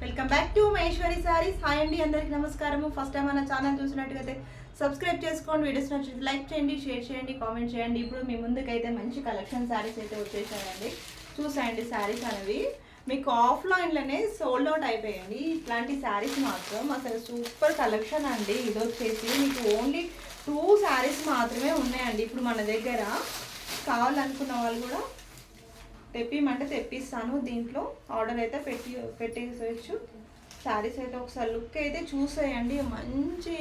Welcome back to Maheshwari saris. Hi అండి, అందరికి నమస్కారము. ఫస్ట్ టైం మన ఛానల్ చూసినట్టుగైతే సబ్స్క్రైబ్ చేసుకోండి, వీడియోస్ నచ్చితే లైక్ చేయండి, షేర్ చేయండి, కామెంట్ చేయండి. ఇప్పుడు మీ ముందుకైతే మంచి కలెక్షన్ శారీస్ అయితే వచ్చేసాయండి. చూసాయండి శారీస్ అనేవి మీకు ఆఫ్లైన్లోనే సోల్డ్ అవుట్ అయిపోయాయండి. ఇట్లాంటి శారీస్ మాత్రం అసలు సూపర్ కలెక్షన్ అండి. ఇది వచ్చేసి మీకు ఓన్లీ 2 శారీస్ మాత్రమే ఉన్నాయండి ఇప్పుడు మన దగ్గర. కావాలనుకున్న వాళ్ళు కూడా తెప్పిమంటే తెప్పిస్తాను. దీంట్లో ఆర్డర్ అయితే పెట్టేసేయచ్చు. శారీస్ అయితే ఒకసారి లుక్ అయితే చూసేయండి. మంచి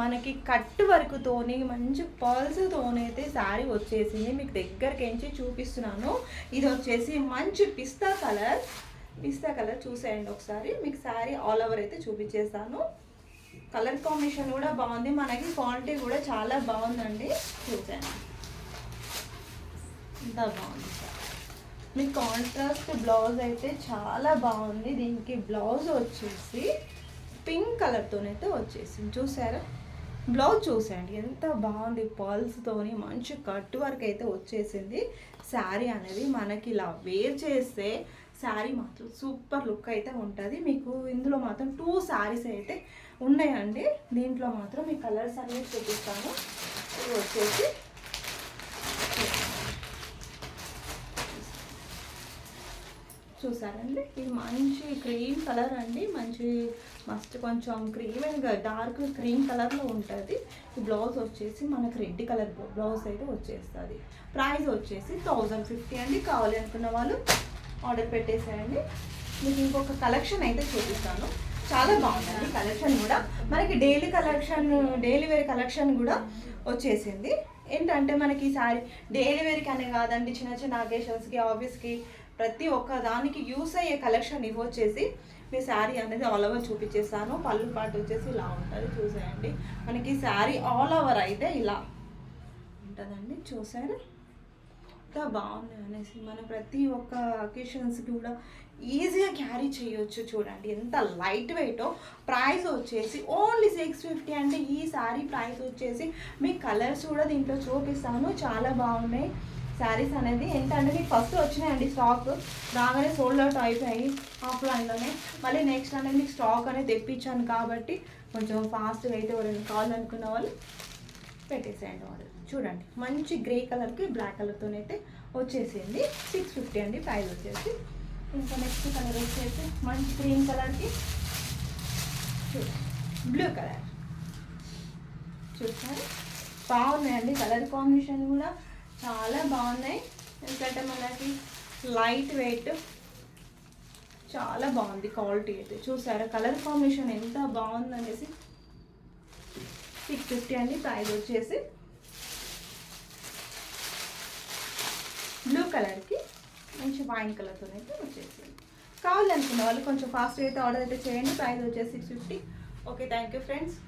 మనకి కట్ వర్క్తోని మంచి పర్ల్స్తోని అయితే శారీ వచ్చేసింది. మీకు దగ్గరికి ఎంచి చూపిస్తున్నాను. ఇది వచ్చేసి మంచి పిస్తా కలర్ చూసేయండి ఒకసారి. మీకు శారీ ఆల్ ఓవర్ అయితే చూపించేస్తాను. కలర్ కాంబినేషన్ కూడా బాగుంది, మనకి క్వాలిటీ కూడా చాలా బాగుందండి. చూసేయండి ఎంత బాగుంది సార్. మీ కాంట్రాస్ట్ బ్లౌజ్ అయితే చాలా బాగుంది. దీనికి బ్లౌజ్ వచ్చేసి పింక్ కలర్తోనైతే వచ్చేసింది. చూసారా బ్లౌజ్ చూసేయండి ఎంత బాగుంది. పర్ల్స్తోని మంచి కట్ వర్క్ అయితే వచ్చేసింది. శారీ అనేది మనకి ఇలా వేర్ చేస్తే శారీ మాత్రం సూపర్ లుక్ అయితే ఉంటుంది. మీకు ఇందులో మాత్రం 2 శారీస్ అయితే ఉన్నాయండి. దీంట్లో మాత్రం మీ కలర్స్ అనేది చూపిస్తాను. ఇది వచ్చేసి చూసారండి, ఇది మంచి క్రీమ్ కలర్ అండి. మంచి మస్ట్ కొంచెం క్రీమ్ అండ్ డార్క్ క్రీమ్ కలర్లో ఉంటుంది. ఈ బ్లౌజ్ వచ్చేసి మనకు రెడ్ కలర్ బ్లౌజ్ అయితే వచ్చేస్తుంది. ప్రైస్ వచ్చేసి 1050 అండి. కావాలి అనుకున్న వాళ్ళు ఆర్డర్ పెట్టేసేయండి. మీకు ఇంకొక కలెక్షన్ అయితే చూపిస్తాను. చాలా బాగుందండి కలెక్షన్ కూడా. మనకి డైలీ వేర్ కలెక్షన్ కూడా వచ్చేసింది. ఏంటంటే మనకి ఈ సారీ డైలీ వేర్కి అనే కాదండి, చిన్న చిన్న అకేషన్స్కి, ఆఫీస్కి, ప్రతి ఒక్క దానికి యూస్ అయ్యే కలెక్షన్ ఇవి వచ్చేసి మీ శారీ అనేది ఆల్ ఓవర్ చూపించేస్తాను. పళ్ళు పాటు వచ్చేసి ఇలా ఉంటుంది. చూసేయండి మనకి శారీ ఆల్ ఓవర్ అయితే ఇలా ఉంటుందండి. చూసారా ఎంత బాగుంది అనేసి. మన ప్రతి ఒక్క అకేషన్స్కి కూడా ఈజీగా క్యారీ చేయొచ్చు. చూడండి ఎంత లైట్ వెయిట్. ప్రైస్ వచ్చేసి ఓన్లీ 650 అండి. ఈ శారీ ప్రైస్ వచ్చేసి మీ కలర్స్ కూడా దీంట్లో చూపిస్తాను. చాలా బాగున్నాయి శారీస్ అనేది. ఏంటంటే మీకు ఫస్ట్ వచ్చినాయండి స్టాక్, రాగానే సోల్డ్ అవుట్ అయిపోయాయి ఆఫ్లైన్లోనే. మళ్ళీ నెక్స్ట్ అనేది మీకు స్టాక్ అనేది తెప్పించాను కాబట్టి కొంచెం ఫాస్ట్గా అయితే ఎవరైనా కావాలనుకున్న వాళ్ళు పెట్టేసేయండి ఆర్డర్. చూడండి మంచి గ్రే కలర్కి బ్లాక్ కలర్తోనైతే వచ్చేసింది. 650 అండి ప్రైస్ వచ్చేసి. ఇంకా నెక్స్ట్ కలర్ వచ్చేసి మంచి క్రీమ్ కలర్కి బ్లూ కలర్. చూసారు బాగున్నాయండి. కలర్ కాంబినేషన్ కూడా చాలా బాగున్నాయి. ఎందుకంటే మనకి లైట్ వెయిట్ చాలా బాగుంది క్వాలిటీ అయితే. చూసారా కలర్ కాంబినేషన్ ఎంత బాగుంది అనేసి. 650 అండి ప్రైస్ వచ్చేసి. బ్లూ కలర్కి మంచి వైన్ కలర్తో అయితే వచ్చేసింది. కావాలనుకున్న వాళ్ళు కొంచెం ఫాస్ట్గా అయితే ఆర్డర్ అయితే చేయండి. ప్రైస్ వచ్చేసి 650. Okay, thank you friends.